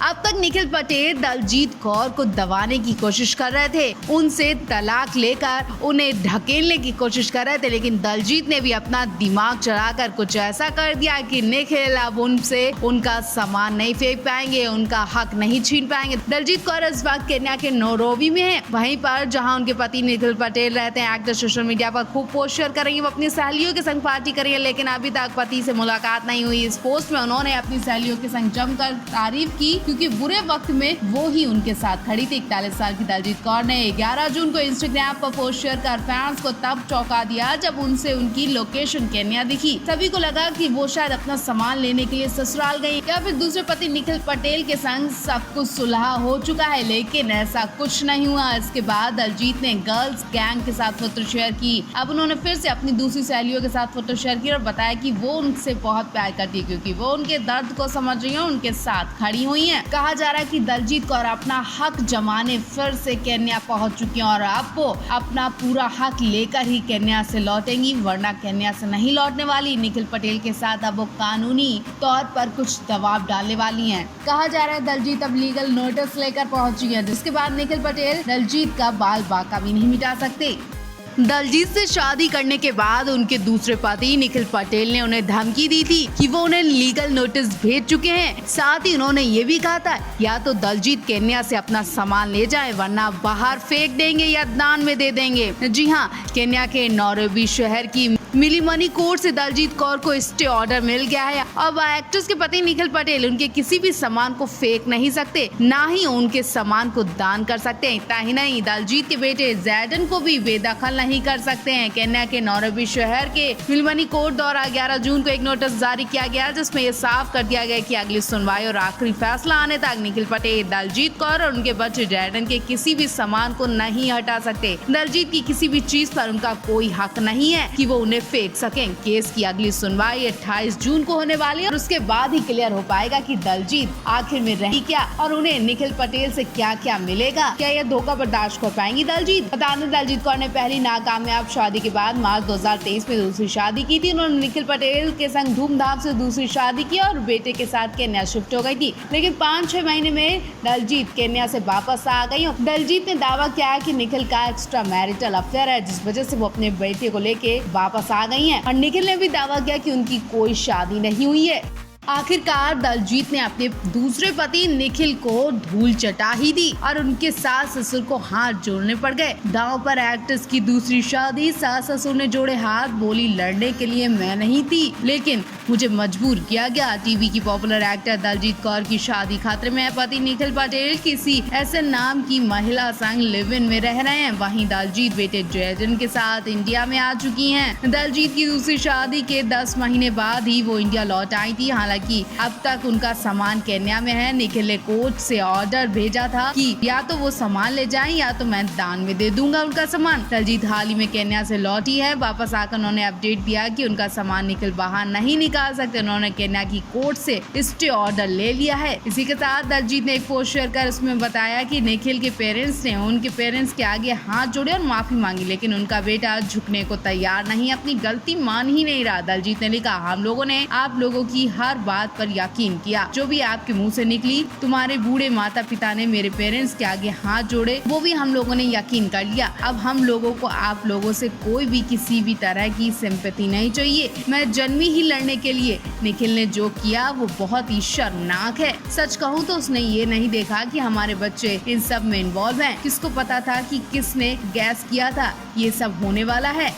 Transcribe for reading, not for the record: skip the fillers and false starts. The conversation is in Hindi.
अब तक निखिल पटेल दलजीत कौर को दबाने की कोशिश कर रहे थे, उनसे तलाक लेकर उन्हें ढकेलने की कोशिश कर रहे थे, लेकिन दलजीत ने भी अपना दिमाग चलाकर कुछ ऐसा कर दिया कि निखिल अब उनसे उनका सामान नहीं फेंक पाएंगे, उनका हक नहीं छीन पाएंगे। दलजीत कौर इस वक्त केन्या के नैरोबी में है, वहीं पर जहां उनके पति निखिल पटेल रहते हैं। एक्टर सोशल मीडिया पर खूब पोस्ट शेयर करेंगे, वो अपनी सहेलियों के संग पार्टी करेंगे, लेकिन अभी तक पति से मुलाकात नहीं हुई। इस पोस्ट में उन्होंने अपनी सहेलियों के संग जमकर तारीफ की, क्योंकि बुरे वक्त में वो ही उनके साथ खड़ी थी। 41 साल की दलजीत कौर ने 11 जून को इंस्टाग्राम पर पोस्ट शेयर कर फैंस को तब चौंका दिया जब उनसे उनकी लोकेशन केन्या दिखी। सभी को लगा कि वो शायद अपना सामान लेने के लिए ससुराल गई या फिर दूसरे पति निखिल पटेल के संग सब कुछ सुलह हो चुका है, लेकिन ऐसा कुछ नहीं हुआ। इसके बाद दलजीत ने गर्ल्स गैंग के साथ फोटो शेयर की। अब उन्होंने फिर से अपनी दूसरी सहेलियों के साथ फोटो शेयर की और बताया कि वो उनसे बहुत प्यार करती है, क्योंकि वो उनके दर्द को समझ रही है, उनके साथ खड़ी हुई हैं। कहा जा रहा है कि दलजीत कौर अपना हक जमाने फिर से केन्या पहुंच चुकी हैं और अब वो अपना पूरा हक लेकर ही केन्या से लौटेंगी, वरना केन्या से नहीं लौटने वाली। निखिल पटेल के साथ अब वो कानूनी तौर पर कुछ दबाव डालने वाली हैं। कहा जा रहा है दलजीत अब लीगल नोटिस लेकर पहुंची है, जिसके बाद निखिल पटेल दलजीत का बाल बाका भी नहीं मिटा सकते। दलजीत से शादी करने के बाद उनके दूसरे पति निखिल पटेल ने उन्हें धमकी दी थी कि वो उन्हें लीगल नोटिस भेज चुके हैं। साथ ही उन्होंने ये भी कहा था या तो दलजीत केन्या से अपना सामान ले जाए, वरना बाहर फेंक देंगे या दान में दे देंगे। जी हाँ, केन्या के नैरोबी शहर की मिलीमनी कोर्ट से दलजीत कौर को स्टे ऑर्डर मिल गया है। अब एक्ट्रेस के पति निखिल पटेल उनके किसी भी सामान को फेंक नहीं सकते, ना ही उनके सामान को दान कर सकते हैं। इतना ही नहीं, दलजीत के बेटे जैडन को भी बेदखल नहीं कर सकते हैं। केन्या के नैरोबी शहर के मिलीमनी कोर्ट द्वारा 11 जून को एक नोटिस जारी किया गया, जिसमें ये साफ कर दिया गया कि अगली सुनवाई और आखिरी फैसला आने तक निखिल पटेल दलजीत कौर और उनके बच्चे जैडन के किसी भी सामान को नहीं हटा सकते। दलजीत की किसी भी चीज पर उनका कोई हक नहीं है कि वो उन्हें फेंक सकें। केस की अगली सुनवाई 28 जून को होने वाली है और उसके बाद ही क्लियर हो पाएगा कि दलजीत आखिर में रही क्या और उन्हें निखिल पटेल से क्या क्या मिलेगा। क्या यह धोखा बर्दाश्त कर पाएंगी दलजीत? बता दें, दलजीत कौर ने पहली नाकामयाब शादी के बाद मार्च 2023 में दूसरी शादी की थी। उन्होंने निखिल पटेल के संग धूमधाम से दूसरी शादी की और बेटे के साथ केन्या शिफ्ट हो गई थी, लेकिन 5-6 महीने में दलजीत केन्या से वापस आ गई। दलजीत ने दावा किया है कि निखिल का एक्स्ट्रा मैरिटल अफेयर है, जिस वजह से वो अपने बेटे को लेके वापस आ गई हैं। और निखिल ने भी दावा किया कि उनकी कोई शादी नहीं हुई है। आखिरकार दलजीत ने अपने दूसरे पति निखिल को धूल चटा ही दी और उनके सास ससुर को हाथ जोड़ने पड़ गए। दांव पर एक्ट्रेस की दूसरी शादी, सास ससुर ने जोड़े हाथ, बोली लड़ने के लिए मैं नहीं थी, लेकिन मुझे मजबूर किया गया। टीवी की पॉपुलर एक्टर दलजीत कौर की शादी खतरे में है। पति निखिल पटेल किसी ऐसे नाम की महिला संग लिव इन में रह रहे हैं। वहीं दलजीत बेटे जैडन के साथ इंडिया में आ चुकी हैं। दलजीत की दूसरी शादी के 10 महीने बाद ही वो इंडिया लौट आई थी। हालांकि अब तक उनका सामान केन्या में है। निखिल ने कोर्ट से ऑर्डर भेजा था कि या तो वो सामान ले जाएं या तो मैं दान में दे दूंगा उनका सामान। दलजीत हाल ही में केन्या से लौटी है। वापस आकर उन्होंने अपडेट दिया कि उनका सामान निखिल बाहर नहीं निकाल सकते। उन्होंने केन्या की कोर्ट से स्टे ऑर्डर ले लिया है। इसी के साथ दलजीत ने एक पोस्ट शेयर कर उसमें बताया कि निखिल के पेरेंट्स ने उनके पेरेंट्स के आगे हाथ जोड़े और माफी मांगी, लेकिन उनका बेटा झुकने को तैयार नहीं, अपनी गलती मान ही नहीं रहा। दलजीत ने लिखा, हम लोगों ने आप लोगों की हर बात पर यकीन किया, जो भी आपके मुंह से निकली। तुम्हारे बूढ़े माता पिता ने मेरे पेरेंट्स के आगे हाथ जोड़े, वो भी हम लोगों ने यकीन कर लिया। अब हम लोगों को आप लोगों से कोई भी किसी भी तरह की सिंपैथी नहीं चाहिए। मैं जन्मी ही लड़ने के लिए। निखिल ने जो किया वो बहुत ही शर्मनाक है। सच कहूँ तो उसने ये नहीं देखा कि हमारे बच्चे इन सब में इन्वॉल्व हैं। किसको पता था कि किसने गैस किया था ये सब होने वाला है।